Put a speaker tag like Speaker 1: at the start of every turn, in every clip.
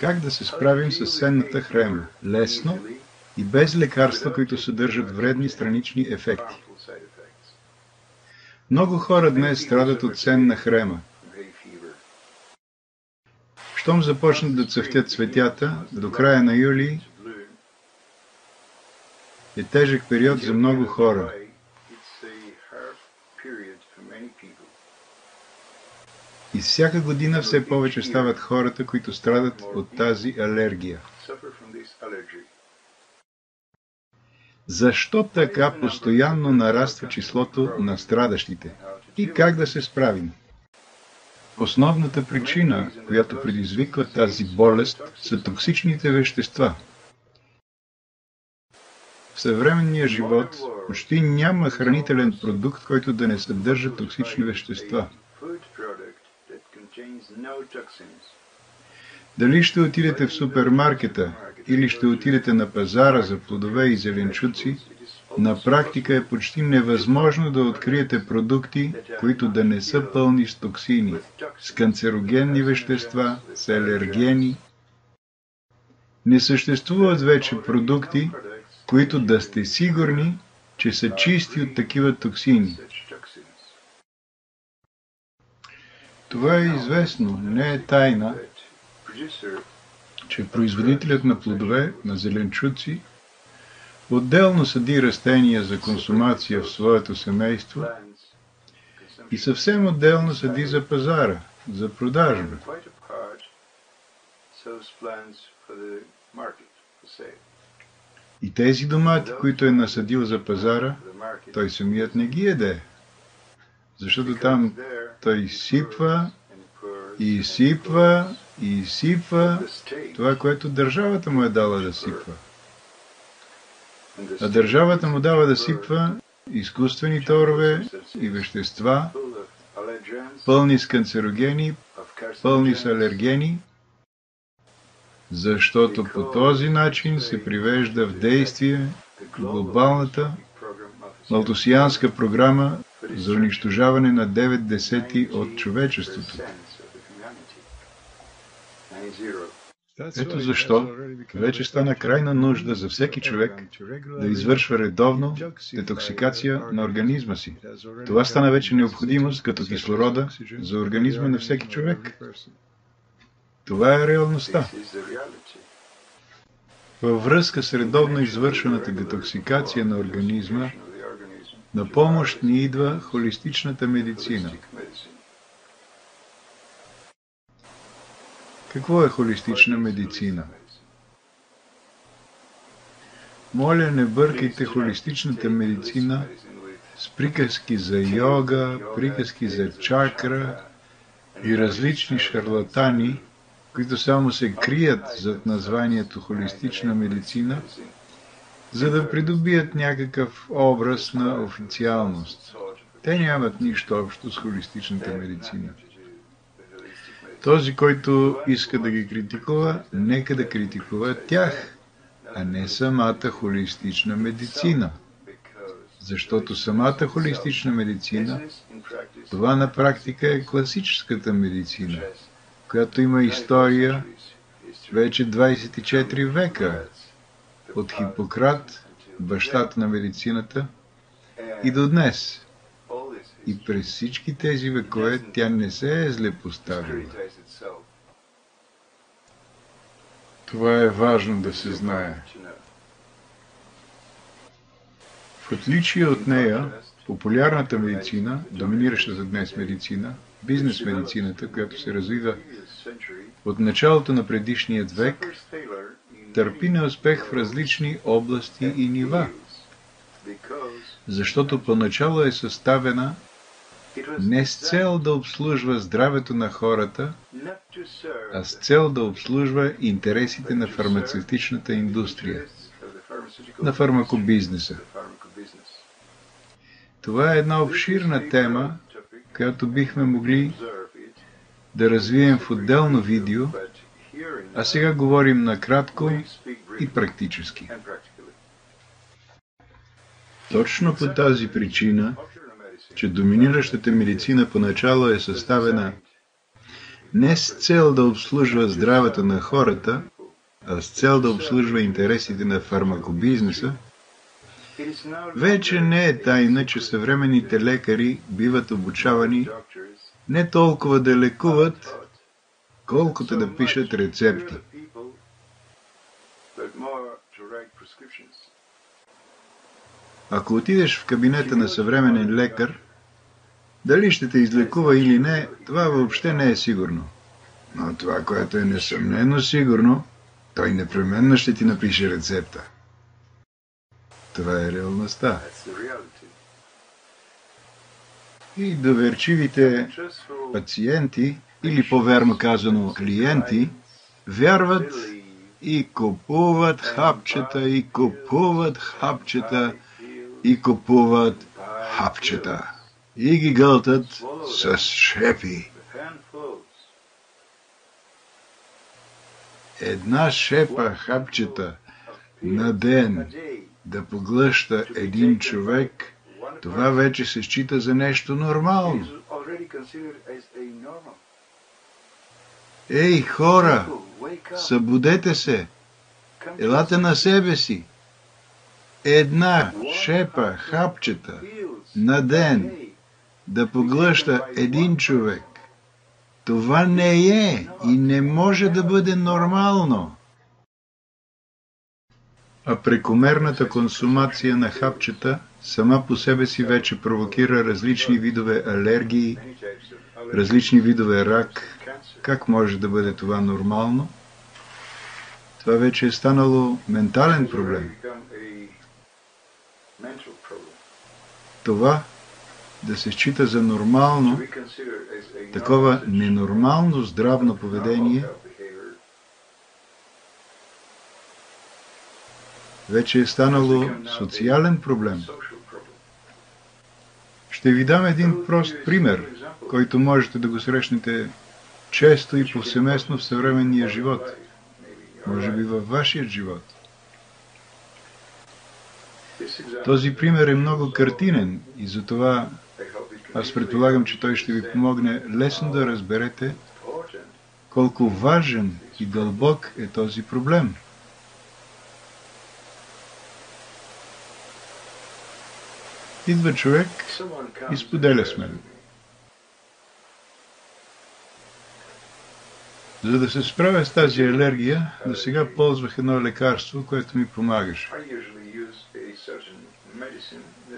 Speaker 1: Как да се справим с сенната хрема? Лесно и без лекарства, които съдържат вредни странични ефекти. Много хора днес страдат от сенна хрема. Щом започнат да цъфтят цветята, до края на юли е тежък период за много хора. И всяка година все повече стават хората, които страдат от тази алергия. Защо така постоянно нараства числото на страдащите? И как да се справим? Основната причина, която предизвиква тази болест, са токсичните вещества. В съвременния живот почти няма хранителен продукт, който да не съдържа токсични вещества. Дали ще отидете в супермаркета или ще отидете на пазара за плодове и зеленчуци, на практика е почти невъзможно да откриете продукти, които да не са пълни с токсини, с канцерогенни вещества, с алергени. Не съществуват вече продукти, които да сте сигурни, че са чисти от такива токсини. Това е известно, не е тайна, че производителят на плодове, на зеленчуци, отделно сади растения за консумация в своето семейство и съвсем отделно сади за пазара, за продажба. И тези домати, които е насадил за пазара, той самият не ги еде. Защото там той сипва и сипва и сипва това, което държавата му е дала да сипва. А държавата му дава да сипва изкуствени торове и вещества, пълни с канцерогени, пълни с алергени, защото по този начин се привежда в действие глобалната малтусианска програма за унищожаване на 9/10 от човечеството. Ето защо вече стана крайна нужда за всеки човек да извършва редовно детоксикация на организма си. Това стана вече необходимост като кислорода за организма на всеки човек. Това е реалността. Във връзка с редовно извършваната детоксикация на организма, на помощ ни идва холистичната медицина. Какво е холистична медицина? Моля, не бъркайте холистичната медицина с приказки за йога, приказки за чакра и различни шарлатани, които само се крият зад названието холистична медицина, за да придобият някакъв образ на официалност. Те нямат нищо общо с холистичната медицина. Този, който иска да ги критикува, нека да критикува тях, а не самата холистична медицина. Защото самата холистична медицина, това на практика е класическата медицина, която има история вече 24 века, от Хипократ, бащата на медицината, и до днес. И през всички тези векове тя не се е злепоставила. Това е важно да се знае. В отличие от нея, популярната медицина, доминиращата днес медицина, бизнес медицината, която се развива от началото на предишният век, търпи неуспех в различни области и нива, защото поначало е съставена не с цел да обслужва здравето на хората, а с цел да обслужва интересите на фармацевтичната индустрия, на фармакобизнеса. Това е една обширна тема, която бихме могли да развием в отделно видео, а сега говорим накратко и практически. Точно по тази причина, че доминиращата медицина поначало е съставена не с цел да обслужва здравето на хората, а с цел да обслужва интересите на фармакобизнеса, вече не е тайна, че съвременните лекари биват обучавани не толкова да лекуват, колкото да пишат рецепти. Ако отидеш в кабинета на съвременен лекар, дали ще те излекува или не, това въобще не е сигурно. Но това, което е несъмнено сигурно, той непременно ще ти напише рецепта. Това е реалността. И доверчивите пациенти, или по-верно казано клиенти, вярват и купуват хапчета, и купуват хапчета, и купуват хапчета. И ги гълтат с шепи. Една шепа хапчета на ден да поглъща един човек, това вече се счита за нещо нормално. Ей, хора, събудете се, елате на себе си. Една шепа хапчета на ден да поглъща един човек, това не е и не може да бъде нормално. А прекомерната консумация на хапчета сама по себе си вече провокира различни видове алергии, различни видове рак. Как може да бъде това нормално? Това вече е станало ментален проблем. Това да се счита за нормално, такова ненормално здравно поведение, вече е станало социален проблем. Ще ви дам един прост пример, който можете да го срещнете често и повсеместно в съвременния живот. Може би във вашия живот. Този пример е много картинен и затова аз предполагам, че той ще ви помогне лесно да разберете колко важен и дълбок е този проблем. Идва човек и споделя с мен. За да се справя с тази алергия, до сега ползвах едно лекарство, което ми помагаше.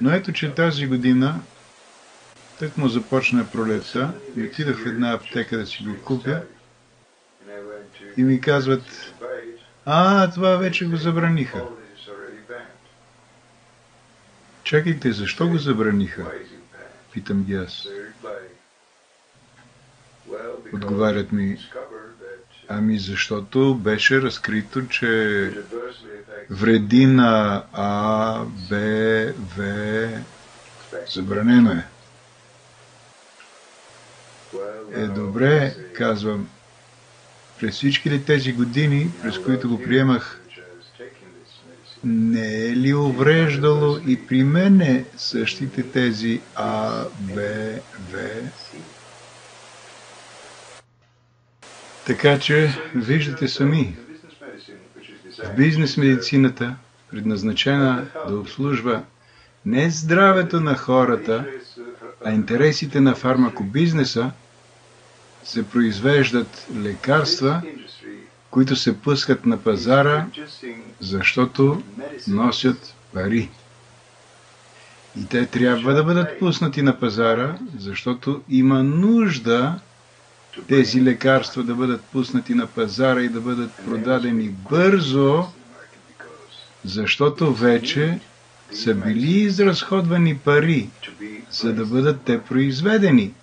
Speaker 1: Но ето, че тази година тък му започна пролетта и отидах в една аптека да си го купя и ми казват: това вече го забраниха. Чакайте, защо го забраниха? Питам ги аз. Отговарят ми: защото беше разкрито, че вреди на А, Б, В, забранено е. Добре, казвам, през всичките тези години, през които го приемах, не е ли увреждало и при мене същите тези А, Б, В? Така че, виждате сами, в бизнес медицината, предназначена да обслужва не здравето на хората, а интересите на фармакобизнеса, се произвеждат лекарства, които се пускат на пазара, защото носят пари. И те трябва да бъдат пуснати на пазара, защото има нужда тези лекарства да бъдат пуснати на пазара и да бъдат продадени бързо, защото вече са били изразходвани пари, за да бъдат те произведени.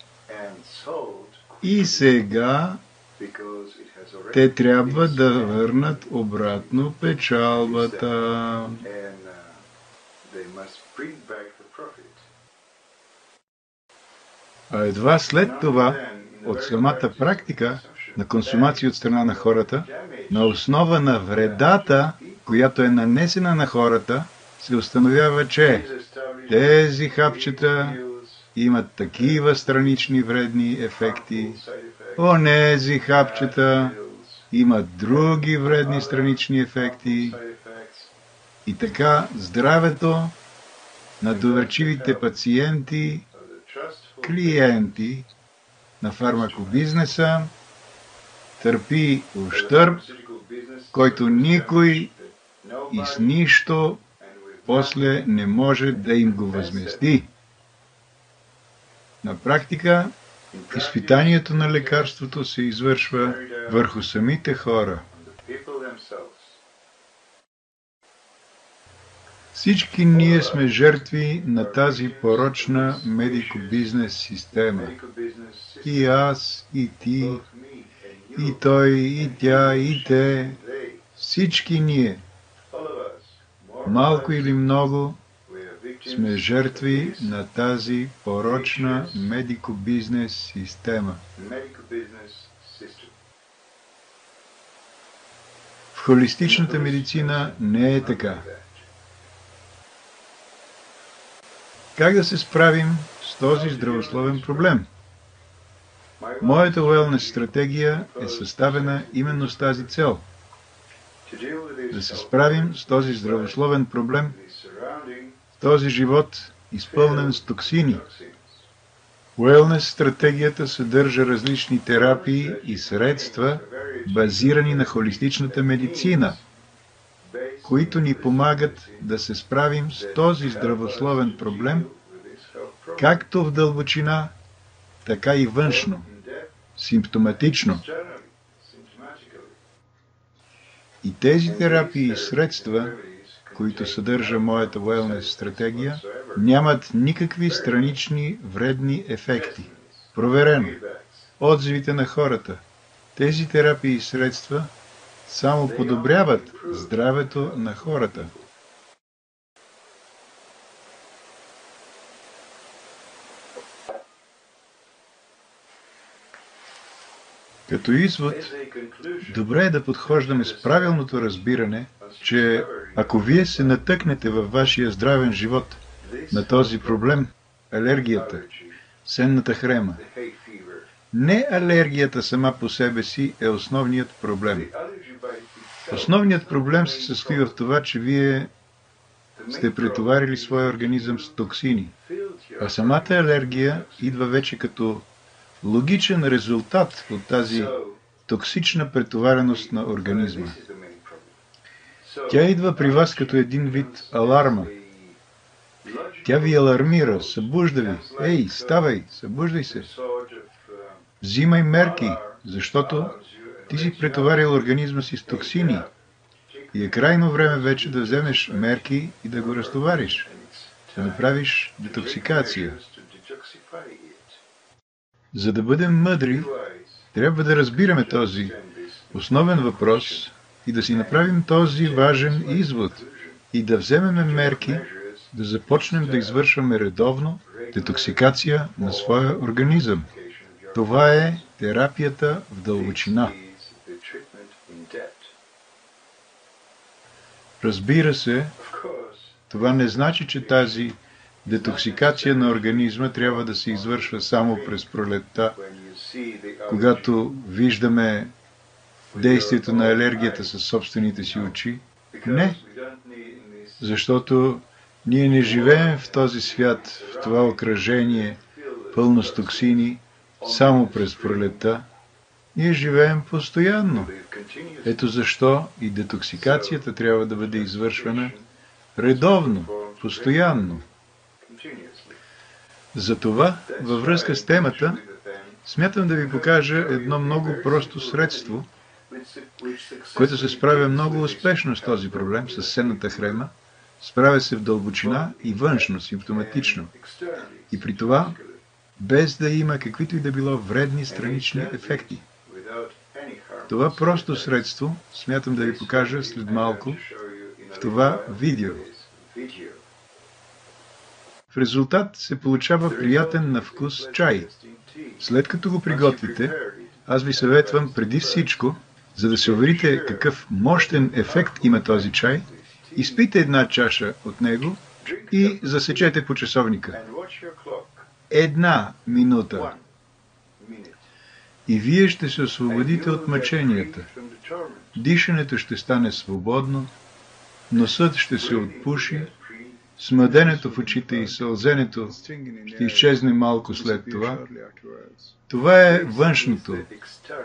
Speaker 1: И сега те трябва да върнат обратно печалбата. А едва след това, от самата практика на консумация от страна на хората, на основа на вредата, която е нанесена на хората, се установява, че тези хапчета имат такива странични вредни ефекти, онези хапчета имат други вредни странични ефекти и така здравето на доверчивите пациенти, клиенти на фармакобизнеса търпи ущърб, който никой и с нищо после не може да им го възмести. На практика, изпитанието на лекарството се извършва върху самите хора. Всички ние сме жертви на тази порочна медико-бизнес система. И аз, и ти, и той, и тя, и те. Всички ние, малко или много, сме жертви на тази порочна медико-бизнес система. В холистичната медицина не е така. Как да се справим с този здравословен проблем? Моята уелнес стратегия е съставена именно с тази цел. Да се справим с този здравословен проблем, този живот, изпълнен с токсини. Уелнес стратегията съдържа различни терапии и средства, базирани на холистичната медицина, които ни помагат да се справим с този здравословен проблем, както в дълбочина, така и външно, симптоматично. И тези терапии и средства, които съдържа моята уелнес стратегия, нямат никакви странични вредни ефекти. Проверено. Отзивите на хората. Тези терапии и средства само подобряват здравето на хората. Като извод, добре е да подхождаме с правилното разбиране, че ако вие се натъкнете във вашия здравен живот на този проблем, алергията, сенната хрема, не алергията сама по себе си е основният проблем. Основният проблем се състои в това, че вие сте претоварили своя организъм с токсини, а самата алергия идва вече като логичен резултат от тази токсична претовареност на организма. Тя идва при вас като един вид аларма. Тя ви алармира, събужда ви. Ей, ставай, събуждай се. Взимай мерки, защото ти си претоварил организма си с токсини и е крайно време вече да вземеш мерки и да го разтовариш, да направиш детоксикация. За да бъдем мъдри, трябва да разбираме този основен въпрос и да си направим този важен извод и да вземем мерки, да започнем да извършваме редовно детоксикация на своя организъм. Това е терапията в дълбочина. Разбира се, това не значи, че тази детоксикация на организма трябва да се извършва само през пролетта, когато виждаме действието на алергията със собствените си очи. Не, защото ние не живеем в този свят, в това окръжение, пълно с токсини, само през пролетта. Ние живеем постоянно. Ето защо и детоксикацията трябва да бъде извършвана редовно, постоянно. Затова, във връзка с темата, смятам да ви покажа едно много просто средство, което се справя много успешно с този проблем, с сенната хрема, справя се в дълбочина и външно, симптоматично. И при това, без да има каквито и да било вредни странични ефекти. Това просто средство смятам да ви покажа след малко в това видео. В резултат се получава приятен на вкус чай. След като го приготвите, аз ви съветвам преди всичко, за да се уверите какъв мощен ефект има този чай, изпийте една чаша от него и засечете по часовника. 1 минута. и вие ще се освободите от мъченията. Дишането ще стане свободно, носът ще се отпуши, смъденето в очите и сълзенето ще изчезне малко след това. Това е външното,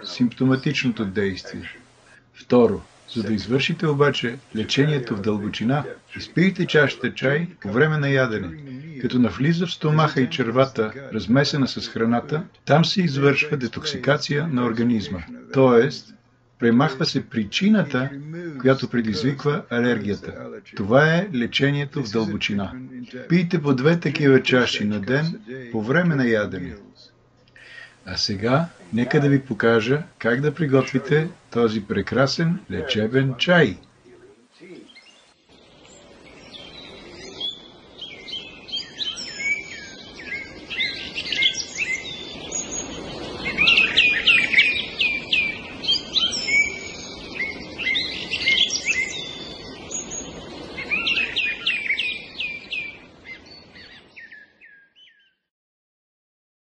Speaker 1: симптоматичното действие. Второ, за да извършите обаче лечението в дълбочина, изпийте чашата чай по време на ядене. Като навлиза в стомаха и червата, размесена с храната, там се извършва детоксикация на организма. Тоест, премахва се причината, която предизвиква алергията. Това е лечението в дълбочина. Пийте по 2 такива чаши на ден по време на ядене. А сега, нека да ви покажа как да приготвите този прекрасен лечебен чай.